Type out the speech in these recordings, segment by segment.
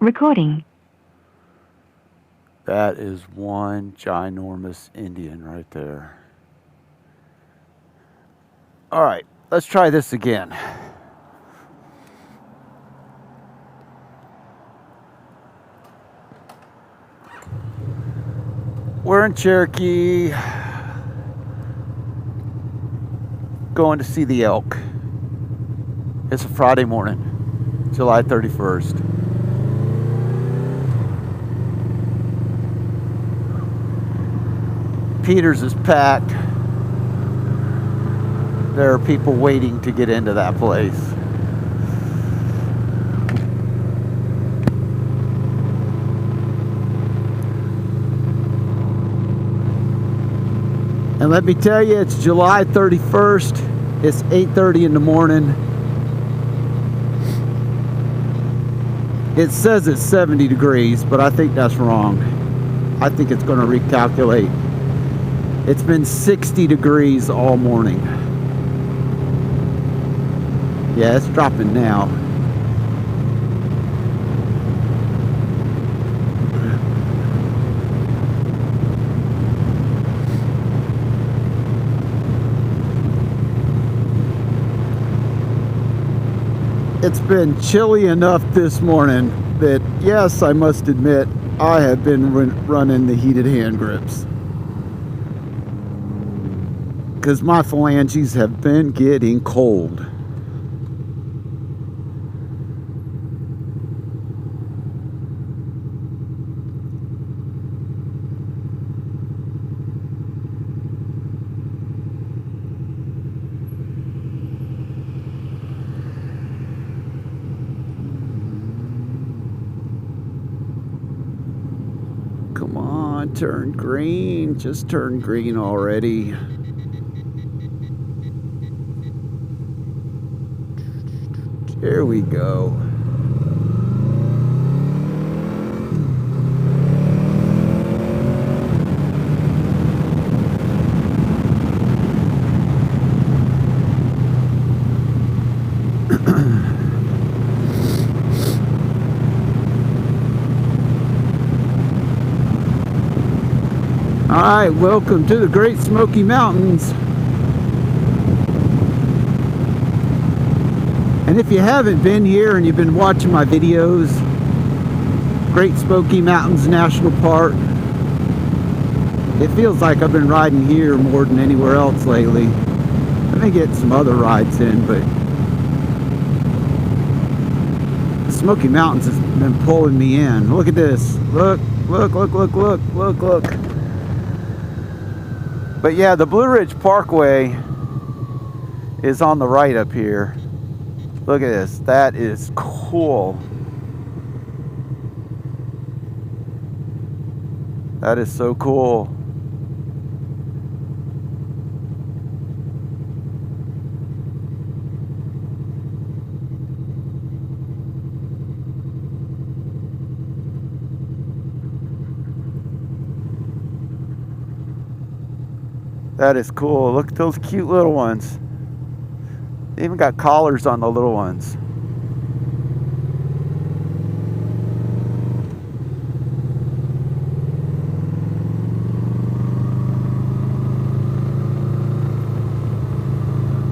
Recording. That is one ginormous Indian right there. All right, let's try this again. We're in Cherokee, going to see the elk. It's a Friday morning, July 31st. Peters is packed. There are people waiting to get into that place. And let me tell you, it's July 31st. It's 8:30 in the morning. It says it's 70 degrees, but I think that's wrong. I think it's going to recalculate. It's been 60 degrees all morning. Yeah, it's dropping now. It's been chilly enough this morning that, yes, I must admit, I have been running the heated hand grips. Because my phalanges have been getting cold. Come on, turn green. Just turn green already. There we go. All right, welcome to the Great Smoky Mountains. And if you haven't been here and you've been watching my videos, Great Smoky Mountains National Park, it feels like I've been riding here more than anywhere else lately. I may get some other rides in, but the Smoky Mountains has been pulling me in. Look at this. Look, look, look, look, look, look, look. But yeah, the Blue Ridge Parkway is on the right up here. Look at this. That is cool. That is so cool. That is cool. Look at those cute little ones. They even got collars on the little ones.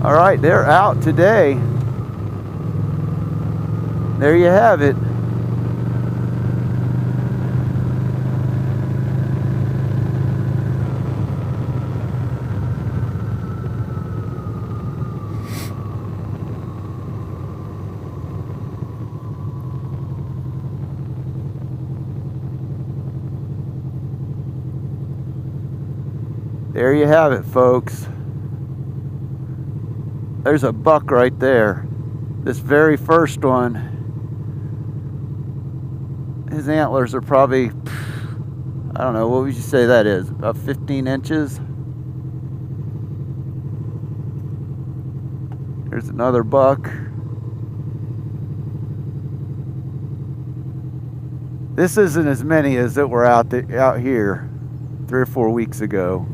All right, they're out today. There you have it. There you have it, folks. There's a buck right there. This very first one. His antlers are probably, I don't know, what would you say that is? About 15 inches? There's another buck. This isn't as many as that were out here 3 or 4 weeks ago.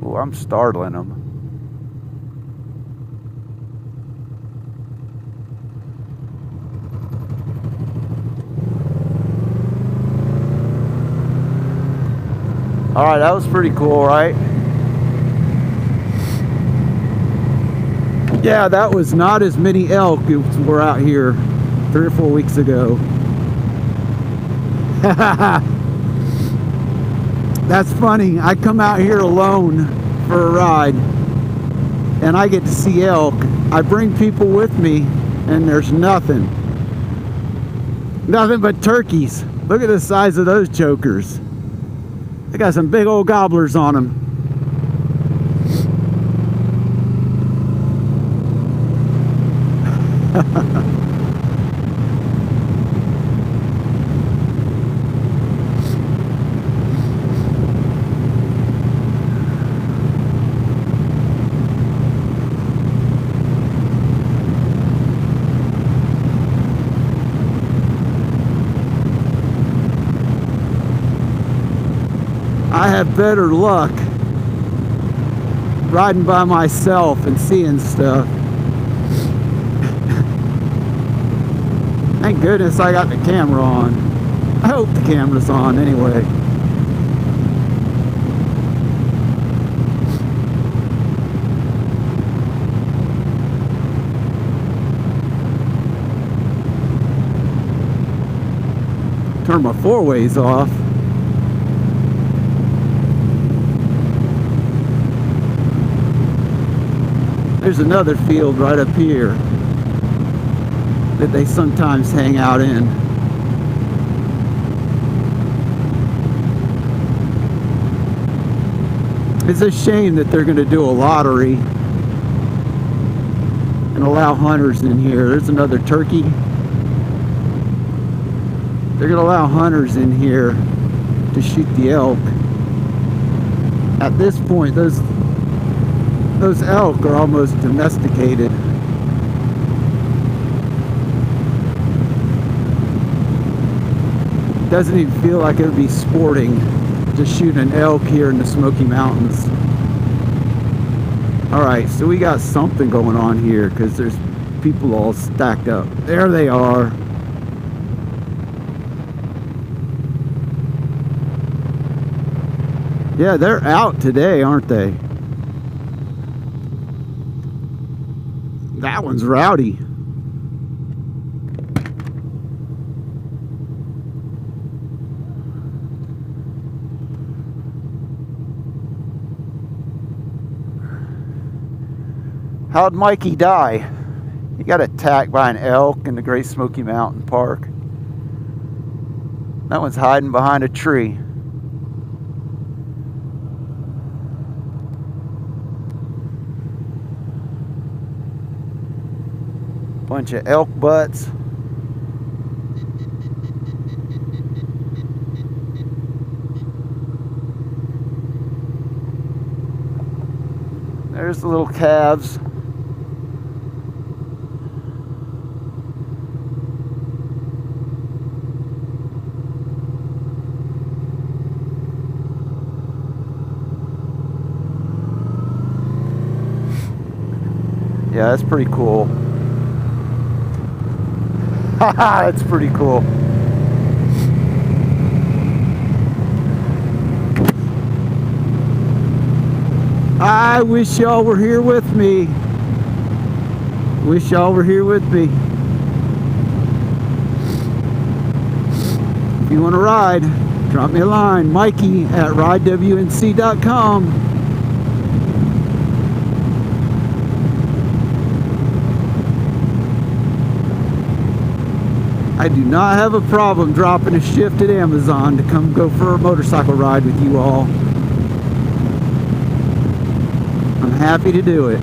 Oh, I'm startling them. All right, that was pretty cool, right? Yeah, that was not as many elk as were out here 3 or 4 weeks ago. That's funny. I come out here alone for a ride and I get to see elk. I bring people with me and there's nothing but turkeys. Look at the size of those chokers. They got some big old gobblers on them. I have better luck riding by myself and seeing stuff. Thank goodness I got the camera on. I hope the camera's on anyway. Turn my 4-ways off. There's another field right up here that they sometimes hang out in. It's a shame that they're going to do a lottery and allow hunters in here. There's another turkey. They're going to allow hunters in here to shoot the elk. At this point, those elk are almost domesticated. Doesn't even feel like it would be sporting to shoot an elk here in the Smoky Mountains. Alright, so we got something going on here because there's people all stacked up. There they are. Yeah, they're out today, aren't they? That one's rowdy. How'd Mikey die? He got attacked by an elk in the Great Smoky Mountain Park. That one's hiding behind a tree. Bunch of elk butts. There's the little calves. Yeah, that's pretty cool. That's pretty cool. I wish y'all were here with me. Wish y'all were here with me. If you want to ride, drop me a line. Mikey at ridewnc.com. I do not have a problem dropping a shift at Amazon to come go for a motorcycle ride with you all. I'm happy to do it.